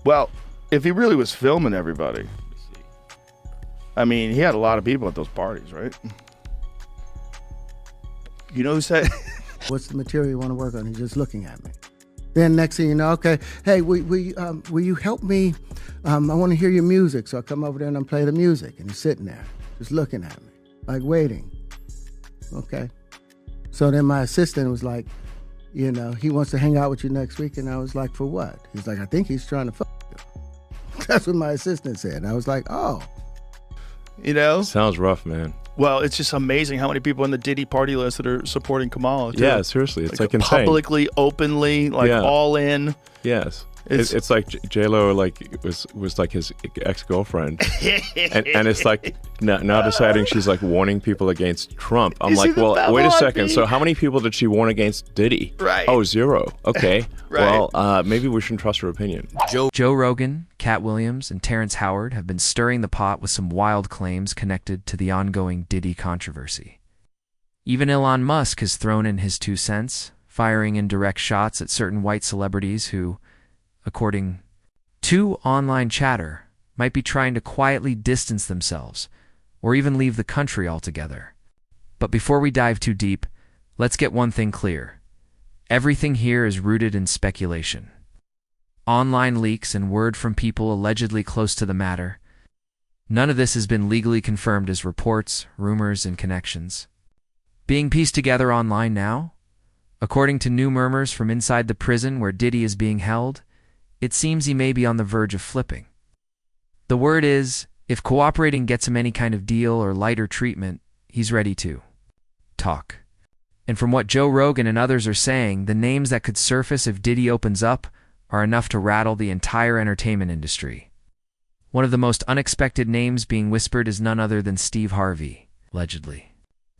Well, if he really was filming everybody, I mean, he had a lot of people at those parties, right? You know who said? What's the material you want to work on? He's just looking at me. Then next thing you know, okay, hey, will you help me? I want to hear your music. So I come over there and I play the music. And he's sitting there, just looking at me, like waiting. Okay. So then my assistant was like, you know, he wants to hang out with you next week. And I was like, for what? He's like, I think he's trying to fuck you. That's what my assistant said. And I was like, oh. You know? Sounds rough, man. Well, it's just amazing how many people on the Diddy party list that are supporting Kamala. Too. Yeah, seriously. It's like insane. Publicly, openly, like all in. Yes. It's like J-Lo was like his ex-girlfriend. and it's like now deciding she's like warning people against Trump. I'm like, well, wait a second. So how many people did she warn against Diddy? Right. Oh, 0. Okay. Right. Well, maybe we shouldn't trust her opinion. Joe Rogan, Katt Williams, and Terrence Howard have been stirring the pot with some wild claims connected to the ongoing Diddy controversy. Even Elon Musk has thrown in his 2 cents, firing indirect shots at certain white celebrities who, according to online chatter, might be trying to quietly distance themselves or even leave the country altogether. But before we dive too deep, let's get one thing clear. Everything here is rooted in speculation. Online leaks and word from people allegedly close to the matter. None of this has been legally confirmed as reports, rumors, and connections. Being pieced together online now, according to new murmurs from inside the prison where Diddy is being held, it seems he may be on the verge of flipping. The word is, if cooperating gets him any kind of deal or lighter treatment, he's ready to talk. And from what Joe Rogan and others are saying, the names that could surface if Diddy opens up are enough to rattle the entire entertainment industry. One of the most unexpected names being whispered is none other than Steve Harvey, allegedly.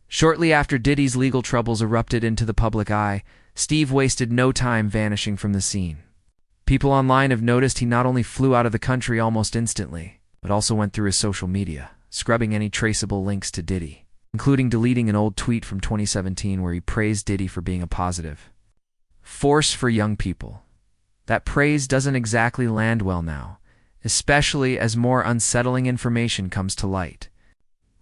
Shortly after Diddy's legal troubles erupted into the public eye, Steve wasted no time vanishing from the scene. People online have noticed he not only flew out of the country almost instantly, but also went through his social media, scrubbing any traceable links to Diddy, including deleting an old tweet from 2017 where he praised Diddy for being a positive force for young people. That praise doesn't exactly land well now, especially as more unsettling information comes to light.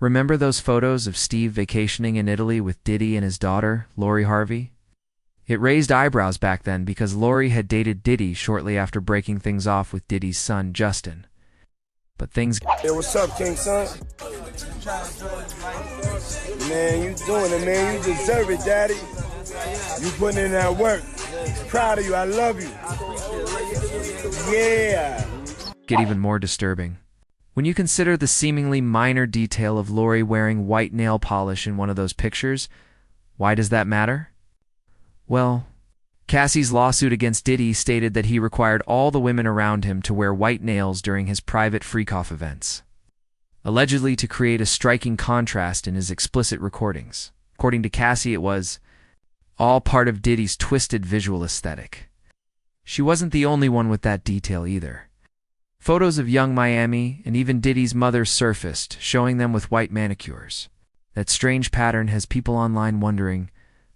Remember those photos of Steve vacationing in Italy with Diddy and his daughter, Lori Harvey? It raised eyebrows back then because Lori had dated Diddy shortly after breaking things off with Diddy's son, Justin. But things... Hey, what's up, King Son? Man, you doing it, man. You deserve it, Daddy. You putting in that work. Proud of you. I love you. Yeah. Get even more disturbing. When you consider the seemingly minor detail of Lori wearing white nail polish in one of those pictures, why does that matter? Well, Cassie's lawsuit against Diddy stated that he required all the women around him to wear white nails during his private freak-off events, allegedly to create a striking contrast in his explicit recordings. According to Cassie, it was all part of Diddy's twisted visual aesthetic. She wasn't the only one with that detail either. Photos of young Miami and even Diddy's mother surfaced, showing them with white manicures. That strange pattern has people online wondering,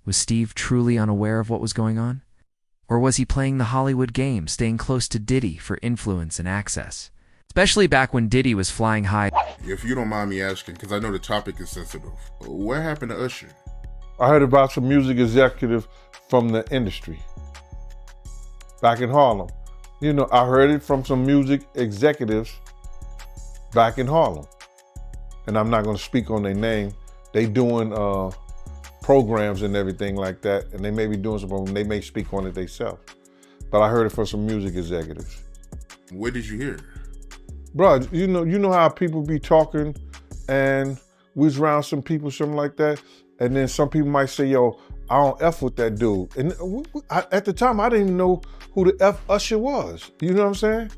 was Steve truly unaware of what was going on? Or was he playing the Hollywood game, staying close to Diddy for influence and access? Especially back when Diddy was flying high. If you don't mind me asking, because I know the topic is sensitive, what happened to Usher? I heard about some music executive from the industry back in Harlem. You know, I heard it from some music executives back in Harlem. And I'm not going to speak on their name. They doing programs and everything like that, and they may be doing some programs. They may speak on it themselves. But I heard it from some music executives. Where did you hear it? Bro, you know how people be talking and we was around some people, something like that, and then some people might say, yo, I don't F with that dude. And at the time, I didn't even know who the F Usher was. You know what I'm saying?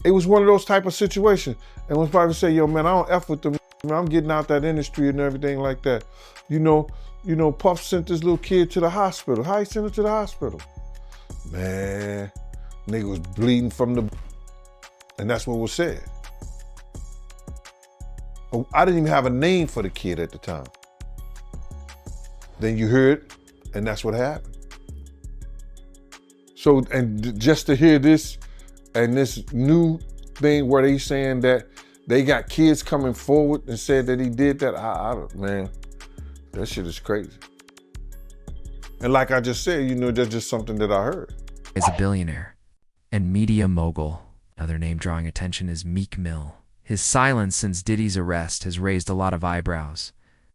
It was one of those type of situations. And when people say, yo, man, I don't F with them, I'm getting out that industry and everything like that. You know, Puff sent this little kid to the hospital. How he sent him to the hospital? Man, nigga was bleeding from the... And that's what was said. I didn't even have a name for the kid at the time. Then you hear it, and that's what happened. So, and just to hear this And this new thing where they saying that they got kids coming forward and said that he did that, man, that shit is crazy. And like I just said, that's just something that I heard. Is a billionaire and media mogul. Another name drawing attention is Meek Mill. His silence since Diddy's arrest has raised a lot of eyebrows.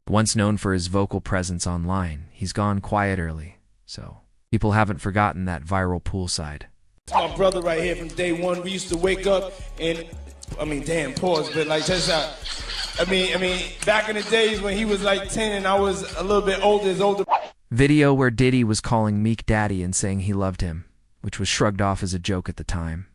Once known for his vocal presence online, he's gone quiet early, so people haven't forgotten that viral poolside. My brother right here from day one, we used to wake up and, pause, but like just back in the days when he was like 10 and I was a little bit older, his older. Video where Diddy was calling Meek daddy and saying he loved him, which was shrugged off as a joke at the time.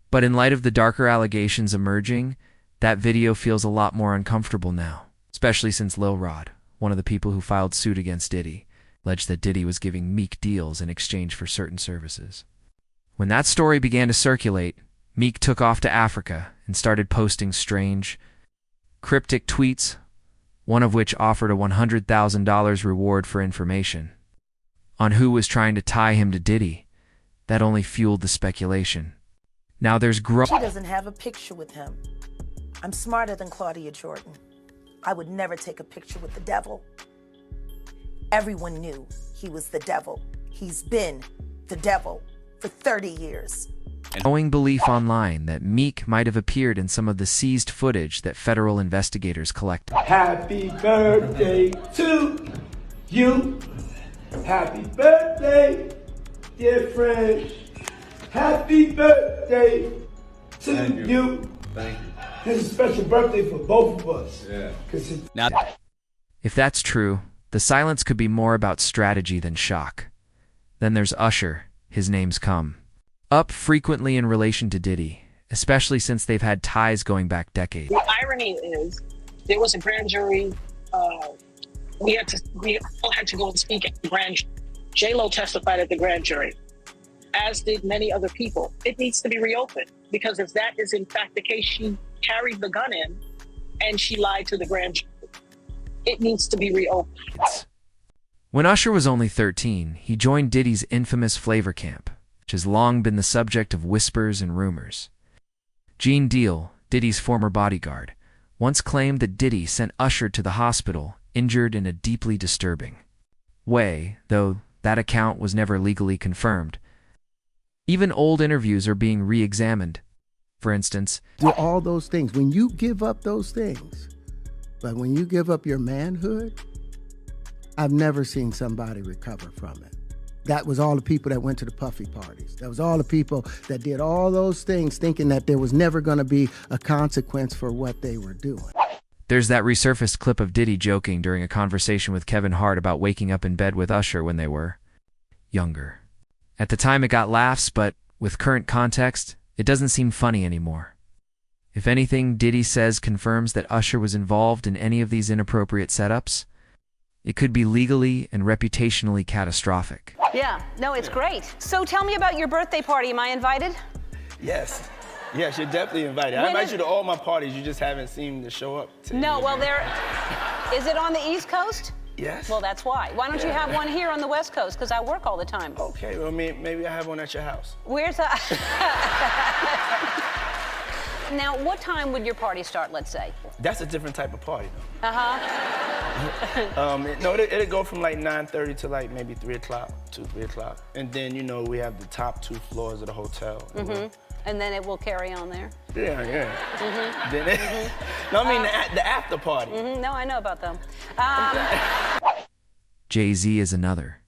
But in light of the darker allegations emerging, that video feels a lot more uncomfortable now, especially since Lil Rod, one of the people who filed suit against Diddy, alleged that Diddy was giving Meek deals in exchange for certain services. When that story began to circulate, Meek took off to Africa and started posting strange, cryptic tweets, one of which offered a $100,000 reward for information on who was trying to tie him to Diddy. That only fueled the speculation. Now there's She doesn't have a picture with him. I'm smarter than Claudia Jordan. I would never take a picture with the devil. Everyone knew he was the devil. He's been the devil for 30 years. Growing belief online that Meek might have appeared in some of the seized footage that federal investigators collected. Happy birthday to you. Happy birthday, dear friend. Happy birthday to you. Thank you. It's a special birthday for both of us. Now, If that's true, the silence could be more about strategy than shock. Then there's Usher, his name's come up frequently in relation to Diddy, especially since they've had ties going back decades. The irony is, there was a grand jury. We all had to go and speak at the grand jury. J-Lo testified at the grand jury, as did many other people. It needs to be reopened, because if that is in fact the case, she carried the gun in and she lied to the grand jury. It needs to be reopened. When Usher was only 13, he joined Diddy's infamous Flavor Camp, which has long been the subject of whispers and rumors. Gene Deal, Diddy's former bodyguard, once claimed that Diddy sent Usher to the hospital injured in a deeply disturbing way, though that account was never legally confirmed. Even old interviews are being re-examined. For instance, Do all those things. When you give up those things, but when you give up your manhood, I've never seen somebody recover from it. That was all the people that went to the puffy parties. That was all the people that did all those things thinking that there was never going to be a consequence for what they were doing. there's that resurfaced clip of Diddy joking during a conversation with Kevin Hart about waking up in bed with Usher when they were younger. At the time it got laughs, but with current context, it doesn't seem funny anymore. If anything Diddy says confirms that Usher was involved in any of these inappropriate setups, it could be legally and reputationally catastrophic. Yeah, no, it's great. So tell me about your birthday party. Am I invited? Yes. Yes, you're definitely invited. I invite you to all my parties. You just haven't seemed to show up. No, well, is it on the East Coast? Yes. Well, that's why. Why don't you have one here on the West Coast? Because I work all the time. Okay, well, maybe I have one at your house. Where's that? Now, what time would your party start, let's say? That's a different type of party, though. Uh-huh. No, it'll go from like 9:30 to like maybe 3 o'clock, 3 o'clock. And then, you know, we have the top 2 floors of the hotel. Mm-hmm. And then it will carry on there? Yeah. Mm-hmm. Then no, I mean the after party. Mm-hmm. No, I know about them. Jay-Z is another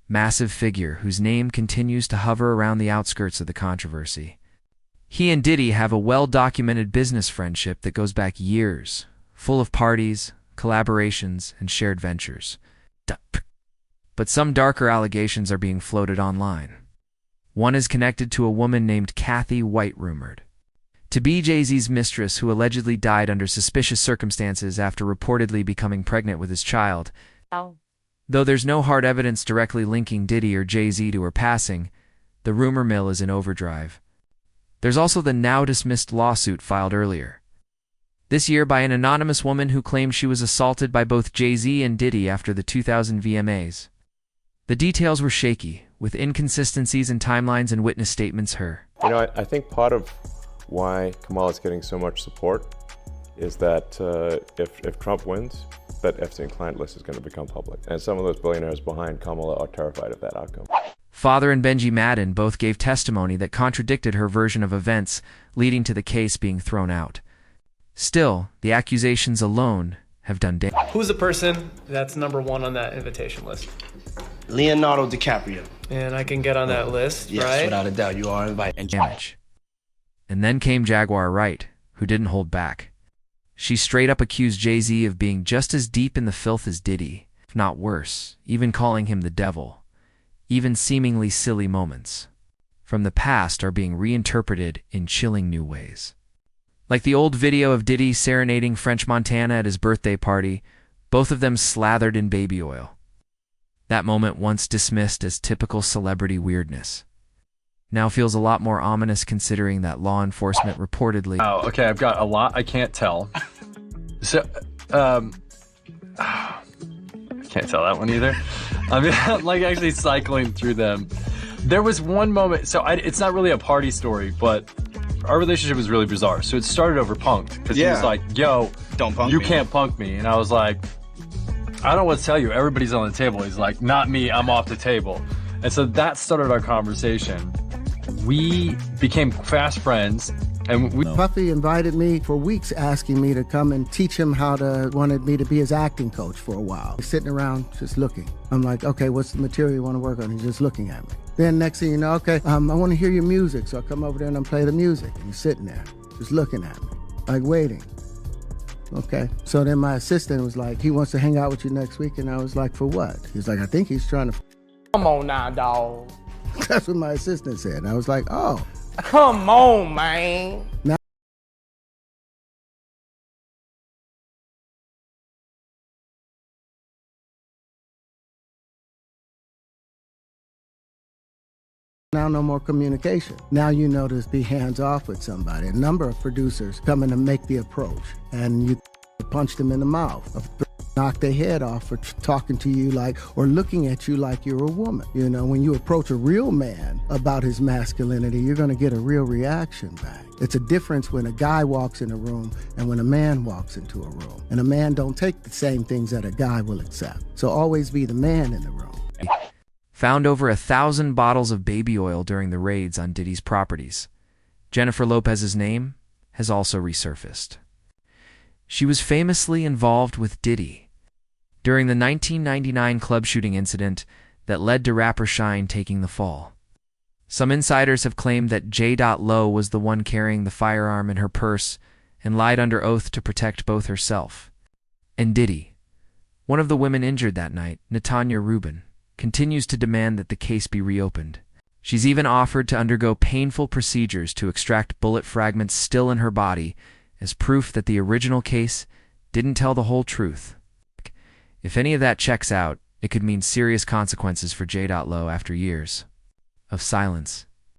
massive figure whose name continues to hover around the outskirts of the controversy. He and Diddy have a well-documented business friendship that goes back years, full of parties, collaborations, and shared ventures. But some darker allegations are being floated online. One is connected to a woman named Kathy White, rumored to be Jay-Z's mistress, who allegedly died under suspicious circumstances after reportedly becoming pregnant with his child. Though there's no hard evidence directly linking Diddy or Jay-Z to her passing, the rumor mill is in overdrive. There's also the now-dismissed lawsuit filed earlier this year by an anonymous woman who claimed she was assaulted by both Jay-Z and Diddy after the 2000 VMAs. The details were shaky, with inconsistencies in timelines and witness statements her. You know, I think part of why Kamala is getting so much support is that if Trump wins, that Epstein client list is going to become public. And some of those billionaires behind Kamala are terrified of that outcome. Father and Benji Madden both gave testimony that contradicted her version of events, leading to the case being thrown out. Still, the accusations alone have done damage. Who's the person that's number one on that invitation list? Leonardo DiCaprio. And I can get on that list, yes, right? Without a doubt, you are invited. And then came Jaguar Wright, who didn't hold back. She straight up accused Jay-Z of being just as deep in the filth as Diddy, if not worse, even calling him the devil. Even seemingly silly moments from the past are being reinterpreted in chilling new ways. Like the old video of Diddy serenading French Montana at his birthday party, both of them slathered in baby oil. That moment, once dismissed as typical celebrity weirdness, now feels a lot more ominous considering that law enforcement reportedly... Oh, okay, I've got a lot I can't tell. So, I can't tell that one either. I mean, I'm like actually cycling through them. There was one moment, so it's not really a party story, but our relationship was really bizarre. So it started over punked, because he was like, yo, don't punk you me. Can't punk me. And I was like, I don't know what to tell you. Everybody's on the table. He's like, not me, I'm off the table. And so that started our conversation. We became fast friends. And Puffy invited me for weeks, asking me to come and teach him wanted me to be his acting coach for a while. He's sitting around just looking. I'm like, okay, what's the material you want to work on? He's just looking at me. Then next thing you know, okay, I want to hear your music. So I come over there and I play the music. And he's sitting there just looking at me, like waiting. Okay. So then my assistant was like, he wants to hang out with you next week. And I was like, for what? He's like, I think he's trying to... Come on now, dog. That's what my assistant said. And I was like, oh. Come on, man. Now no more communication. Now you know to be hands-off with somebody. A number of producers coming to make the approach, and you punch them in the mouth, knock their head off for talking to you like, or looking at you like you're a woman. You know, when you approach a real man about his masculinity, you're gonna get a real reaction back. It's a difference when a guy walks in a room and when a man walks into a room. And a man don't take the same things that a guy will accept. So always be the man in the room. Found over 1,000 bottles of baby oil during the raids on Diddy's properties. Jennifer Lopez's name has also resurfaced. She was famously involved with Diddy during the 1999 club shooting incident that led to rapper Shine taking the fall. Some insiders have claimed that J. Lo was the one carrying the firearm in her purse and lied under oath to protect both herself and Diddy. One of the women injured that night, Natanya Rubin, continues to demand that the case be reopened. She's even offered to undergo painful procedures to extract bullet fragments still in her body as proof that the original case didn't tell the whole truth. If any of that checks out, it could mean serious consequences for J. Lo after years of silence